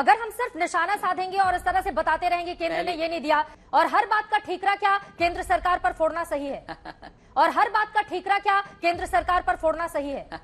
अगर हम सिर्फ निशाना साधेंगे और इस तरह से बताते रहेंगे केंद्र ने ये नहीं दिया, और हर बात का ठीकरा क्या केंद्र सरकार पर फोड़ना सही है, और हर बात का ठीकरा क्या केंद्र सरकार पर फोड़ना सही है।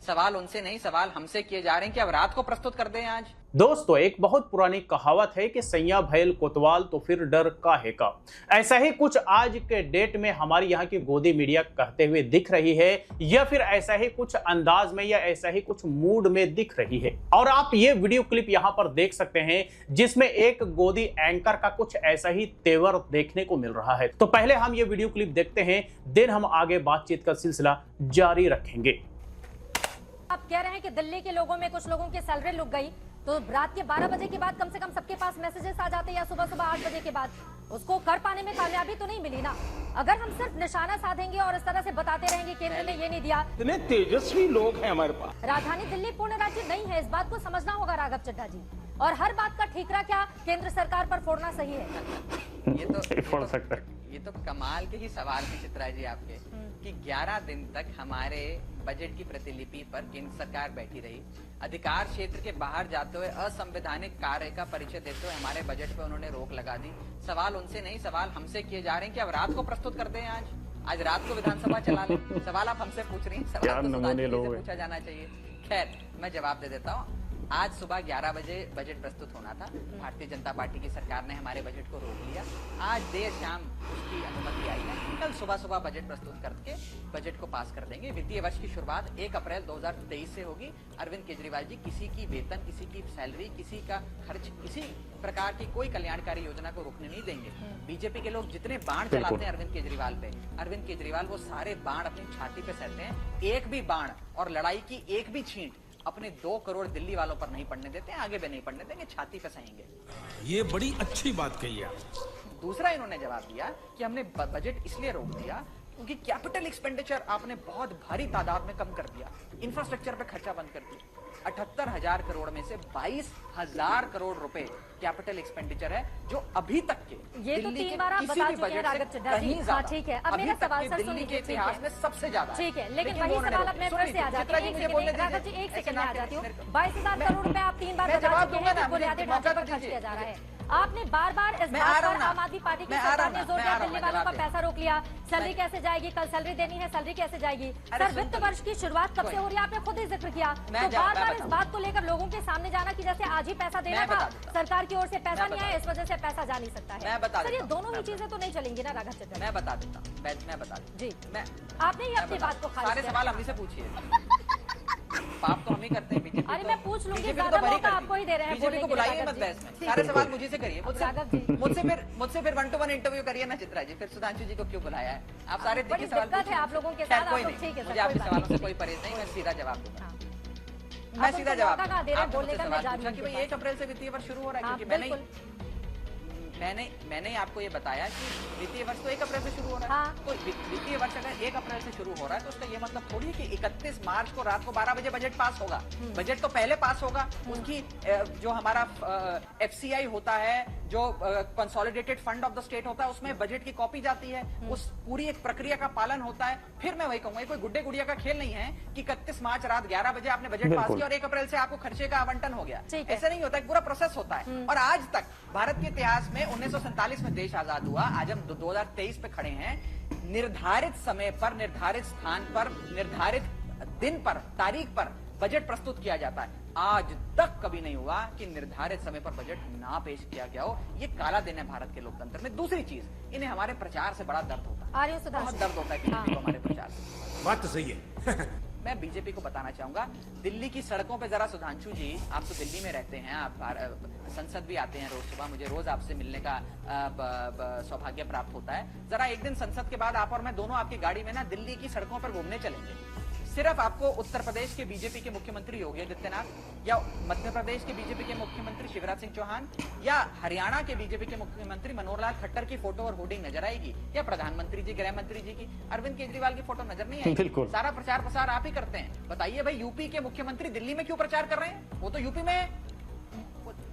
सवाल उनसे नहीं, सवाल हमसे किए जा रहे हैं कि अब रात को प्रस्तुत कर दें आज। दोस्तों, एक बहुत पुरानी कहावत है कि सैया भैल कोतवाल तो फिर डर काहे का। ऐसा ही कुछ आज के डेट में हमारी यहाँ की गोदी मीडिया कहते हुए दिख रही है, या फिर ऐसा ही कुछ अंदाज में या ऐसा ही कुछ मूड में दिख रही है। और आप ये वीडियो क्लिप यहाँ पर देख सकते हैं जिसमें एक गोदी एंकर का कुछ ऐसा ही तेवर देखने को मिल रहा है। तो पहले हम ये वीडियो क्लिप देखते हैं, देन हम आगे बातचीत का सिलसिला जारी रखेंगे। आप कह रहे हैं कि दिल्ली के लोगों में कुछ लोगों की सैलरी लुक गई, तो रात के 12 बजे के बाद कम से कम सबके पास मैसेजेस आ जाते, या सुबह सुबह 8 बजे के बाद उसको कर पाने में कामयाबी तो नहीं मिली ना। अगर हम सिर्फ निशाना साधेंगे और इस तरह से बताते रहेंगे केंद्र ने ये नहीं दिया। इतने तेजस्वी लोग हैं हमारे पास। राजधानी दिल्ली पूर्ण राज्य नहीं है, इस बात को समझना होगा राघव चड्ढा जी। और हर बात का ठीकरा क्या केंद्र सरकार पर फोड़ना सही है। ये तो कमाल के ही सवाल थे चित्रा जी आपके, कि 11 दिन तक हमारे बजट की प्रतिलिपि पर केंद्र सरकार बैठी रही। अधिकार क्षेत्र के बाहर जाते हुए असंवैधानिक कार्य का परिचय देते हुए हमारे बजट पे उन्होंने रोक लगा दी। सवाल उनसे नहीं, सवाल हमसे किए जा रहे हैं कि अब रात को प्रस्तुत कर दें आज रात को विधानसभा चला लें। सवाल आप हमसे पूछ रही हैं, सवाल तो पूछा जाना चाहिए। खैर, मैं जवाब दे देता हूँ। आज सुबह 11 बजे बजट प्रस्तुत होना था। भारतीय जनता पार्टी की सरकार ने हमारे बजट को रोक लिया। आज देर शाम उसकी अनुमति आई है। कल सुबह सुबह बजट प्रस्तुत करके बजट को पास कर देंगे। वित्तीय वर्ष की शुरुआत 1 अप्रैल 2023 से होगी। अरविंद केजरीवाल जी किसी की वेतन, किसी की सैलरी, किसी का खर्च, किसी प्रकार की कोई कल्याणकारी योजना को रोकने नहीं देंगे। बीजेपी के लोग जितने बाण चलाते हैं अरविंद केजरीवाल पे, अरविंद केजरीवाल वो सारे बाण अपनी छाती पे सहते हैं। एक भी बाण और लड़ाई की एक भी छींट अपने 2 करोड़ दिल्ली वालों पर नहीं पड़ने देते, आगे भी नहीं पड़ने देंगे, छाती पे सहेंगे। ये बड़ी अच्छी बात कही है। दूसरा इन्होंने जवाब दिया कि हमने बजट इसलिए रोक दिया क्योंकि कैपिटल एक्सपेंडिचर आपने बहुत भारी तादाद में कम कर दिया, इंफ्रास्ट्रक्चर पे खर्चा बंद कर दिया। 78,000 करोड़ में से 22,000 करोड़ रुपए कैपिटल एक्सपेंडिचर है, जो अभी तक के ये तो 3 बार आप बता चुके हैं राघव चड्ढा जी। हाँ, ठीक है। अब मेरा सवाल सर दिल्ली के इतिहास में सबसे ज्यादा, ठीक है, लेकिन वही सवाल अब मैं फिर से आ जाती हूँ। राघव जी, एक सेकंड में आ जाती हूँ। 22,000 करोड़ रुपए आप 3 बार बता चुके हैं कि बुनियादी ढांचे पर खर्च किया जा रहा है। आपने बार बार इस बात पर आम आदमी पार्टी की सरकार ने जोर दिया, दिल्ली वालों का पैसा रोक लिया, सैलरी कैसे जाएगी, कल सैलरी देनी है, सैलरी कैसे जाएगी। सर, वित्त वर्ष की शुरुआत कब से हो रही है, आपने खुद ही जिक्र किया। तो बार बार इस बात को लेकर लोगों के सामने जाना कि जैसे आज ही पैसा देना था, सरकार की ओर से पैसा नहीं आया, इस वजह से पैसा जा नहीं सकता है। सर, ये दोनों ही चीजें तो नहीं चलेंगी ना राघव चड्ढा। मैं बता देता हूँ, मैं बता देता जी। मैं आपने ही अपनी बात को खारिज सारे किया। सवाल हम ही से पूछिए। पाप तो हम ही करते हैं। बीजेपी अरे मैं पूछ लूंगी, बीजेपी ज्यादा तो भरी मौका करती आपको ही दे रहे हैं। बीजेपी को बुलाइए मत बहस में, सारे सवाल मुझे से करिए, मुझसे फिर 1-to-1 इंटरव्यू करिए ना चित्रा जी। फिर सुधांशु जी को क्यों बुलाया है? आप सारे बड़ी दिक्कत है आप लोगों के साथ। कोई नहीं, मुझे आपके सवालों से कोई परहेज नहीं, मैं सीधा जवाब दूंगा। मैं सीधा जवाब बोलने का मैं जा रही हूँ कि भाई 1 अप्रैल से वित्तीय वर्ष शुरू हो रहा है, क्योंकि मैंने आपको ये बताया कि वित्तीय वर्ष तो 1 अप्रैल से शुरू हो रहा है। तो वित्तीय वर्ष अगर 1 अप्रैल से शुरू हो रहा है तो उसका ये मतलब थोड़ी है कि 31 मार्च को रात को 12 बजे बजट पास होगा। बजट तो पहले पास होगा। उसकी जो हमारा FCI होता है, जो consolidated fund of the state होता है, उसमें बजट की कॉपी जाती है। उस पूरी एक प्रक्रिया का पालन होता है। फिर मैं वही कहूंगा, कोई गुड्डे गुड़िया का खेल नहीं है कि 31 मार्च रात 11 बजे आपने बजट पास किया और 1 अप्रैल से आपको खर्चे का आवंटन हो गया। ऐसा नहीं होता, एक पूरा प्रोसेस होता है। और आज तक भारत के इतिहास में 1947 में देश आजाद हुआ, आज हम 2023 पे खड़े हैं। निर्धारित समय पर, निर्धारित स्थान पर, निर्धारित दिन पर, तारीख पर बजट प्रस्तुत किया जाता है। आज तक कभी नहीं हुआ कि निर्धारित समय पर बजट ना पेश किया गया हो। ये काला दिन है भारत के लोकतंत्र में। दूसरी चीज, इन्हें हमारे प्रचार से बड़ा दर्द होता है, बहुत दर्द होता है बीजेपी को हमारे प्रचार से। बात तो सही है। मैं बीजेपी को बताना चाहूंगा, दिल्ली की सड़कों पे जरा सुधांशु जी, आप तो दिल्ली में रहते हैं, आप संसद भी आते हैं रोज सुबह, मुझे रोज आपसे मिलने का सौभाग्य प्राप्त होता है। जरा एक दिन संसद के बाद आप और मैं दोनों आपकी गाड़ी में ना दिल्ली की सड़कों पर घूमने चलेंगे। सिर्फ आपको उत्तर प्रदेश के बीजेपी के मुख्यमंत्री योगी आदित्यनाथ, या मध्य प्रदेश के बीजेपी के मुख्यमंत्री शिवराज सिंह चौहान, या हरियाणा के बीजेपी के मुख्यमंत्री मनोहर लाल खट्टर की फोटो और होर्डिंग नजर आएगी, या प्रधानमंत्री जी, गृह मंत्री जी की, अरविंद केजरीवाल की फोटो नजर नहीं आएगी। सारा प्रचार प्रसार आप ही करते हैं। बताइए भाई, यूपी के मुख्यमंत्री दिल्ली में क्यों प्रचार कर रहे हैं? वो तो यूपी में,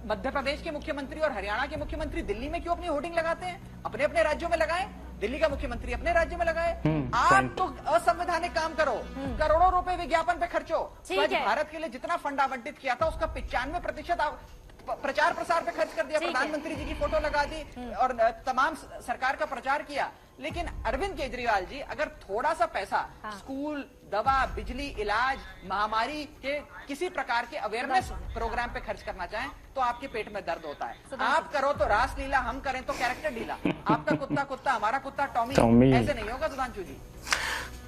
मध्य प्रदेश के मुख्यमंत्री और हरियाणा के मुख्यमंत्री दिल्ली में क्यों अपनी होर्डिंग लगाते हैं? अपने अपने राज्यों में लगाएं। दिल्ली का मुख्यमंत्री अपने राज्य में लगाए। आप तो असंवैधानिक काम करो, करोड़ों रुपए विज्ञापन पे खर्चो। स्वच्छ भारत के लिए जितना फंड आवंटित किया था उसका 95% प्रचार प्रसार पे खर्च कर दिया, ठीक है। प्रधानमंत्री जी की फोटो लगा दी और तमाम सरकार का प्रचार किया। लेकिन अरविंद केजरीवाल जी अगर थोड़ा सा पैसा स्कूल, दवा, बिजली, इलाज, महामारी के किसी प्रकार के अवेयरनेस प्रोग्राम पे खर्च करना चाहें तो आपके पेट में दर्द होता है। आप करो तो रासलीला, हम करें तो कैरेक्टर ढीला। आपका कुत्ता कुत्ता, हमारा कुत्ता टॉमी, ऐसे नहीं होगा सुधांशु जी।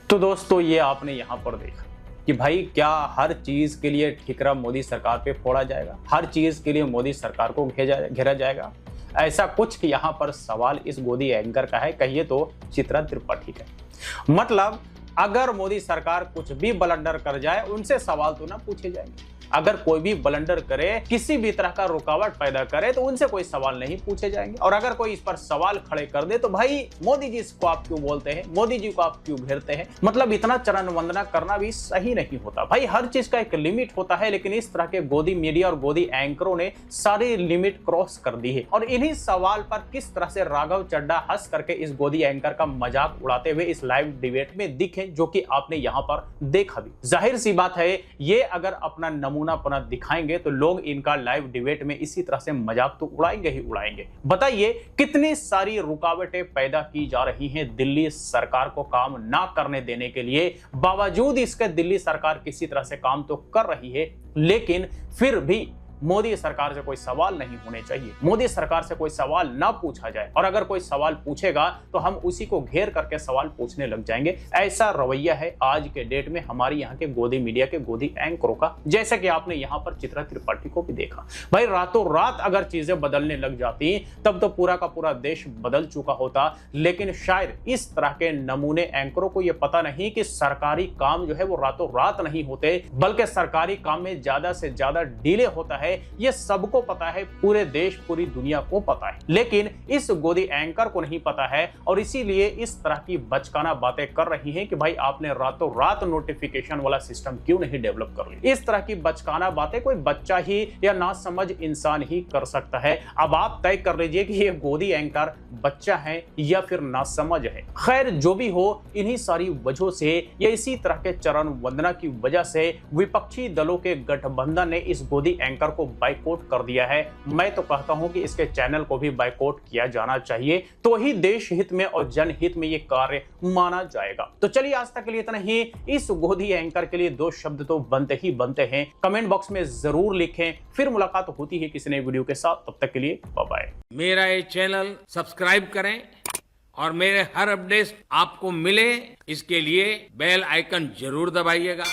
तो दोस्तों ये आपने यहाँ पर देखा कि भाई क्या हर चीज के लिए ठिकरा मोदी सरकार पे फोड़ा जाएगा, हर चीज के लिए मोदी सरकार को घेरा जाएगा। ऐसा कुछ यहाँ पर सवाल इस गोदी एंकर का है, कहिए तो चित्रा त्रिपाठी का। मतलब अगर मोदी सरकार कुछ भी ब्लंडर कर जाए उनसे सवाल तो ना पूछे जाएंगे, अगर कोई भी ब्लंडर करे, किसी भी तरह का रुकावट पैदा करे तो उनसे कोई सवाल नहीं पूछे जाएंगे। और अगर कोई इस पर सवाल खड़े कर दे तो भाई मोदी जी इसको आप क्यों बोलते हैं, मोदी जी को आप क्यों घेरते हैं। मतलब इतना चरण वंदना करना भी सही नहीं होता। भाई हर चीज का एक लिमिट होता है, लेकिन इस तरह के गोदी मीडिया और गोदी एंकरों ने सारी लिमिट क्रॉस कर दी है। और इन्हीं सवाल पर किस तरह से राघव चड्ढा हंस करके इस गोदी एंकर का मजाक उड़ाते हुए इस लाइव डिबेट में दिखे, जो कि आपने यहाँ पर देखा भी। जाहिर सी बात है ये अगर अपना नमूनापना दिखाएंगे तो लोग इनका लाइव डिबेट में इसी तरह से मजाक तो उड़ाएंगे ही उड़ाएंगे। बताइए कितनी सारी रुकावटें पैदा की जा रही हैं दिल्ली सरकार को काम ना करने देने के लिए। बावजूद इसके दिल्ली सरकार किसी तरह से काम तो कर रही है, लेकिन फिर भी मोदी सरकार से कोई सवाल नहीं होने चाहिए, मोदी सरकार से कोई सवाल ना पूछा जाए। और अगर कोई सवाल पूछेगा तो हम उसी को घेर करके सवाल पूछने लग जाएंगे। ऐसा रवैया है आज के डेट में हमारे यहाँ के गोदी मीडिया के गोदी एंकरों का, जैसा कि आपने यहाँ पर चित्रा त्रिपाठी को भी देखा। भाई रातों रात अगर चीजें बदलने लग जाती तब तो पूरा का पूरा देश बदल चुका होता। लेकिन शायद इस तरह के नमूने एंकरों को यह पता नहीं कि सरकारी काम जो है वो रातों रात नहीं होते, बल्कि सरकारी काम में ज्यादा से ज्यादा डिले होता है। ये सबको पता है, पूरे देश पूरी दुनिया को पता है, लेकिन इस गोदी एंकर को नहीं पता है। और इसीलिए इस तरह की बचकाना बातें कर रही हैं कि भाई आपने रातों रात नोटिफिकेशन वाला सिस्टम क्यों नहीं डेवलप कर लिया। इस तरह की बचकाना बातें कोई बच्चा ही या नासमझ इंसान ही कर सकता है। अब आप तय कर लीजिए कि ये गोदी एंकर बच्चा है या फिर नासमझ है। खैर जो भी हो, इन्हीं सारी वजहों से या इसी तरह के चरण वंदना की वजह से विपक्षी दलों के गठबंधन ने इस गोदी एंकर को बाइकआउट कर दिया है। मैं तो कहता हूं कि इसके चैनल को भी बाइकआउट किया जाना चाहिए, तो ही देश हित में और जनहित में ये कार्य माना जाएगा। तो चलिए आज तक के लिए इतना ही। इस गोदी एंकर के लिए दो शब्द तो बनते ही बनते हैं, कमेंट बॉक्स में जरूर लिखें। फिर मुलाकात होती है किसी नए वीडियो के साथ, तब तक के लिए बाय बाय। मेरा ये चैनल सब्सक्राइब करें और मेरे हर अपडेट आपको मिले, इसके लिए बेल आइकन जरूर दबाइएगा।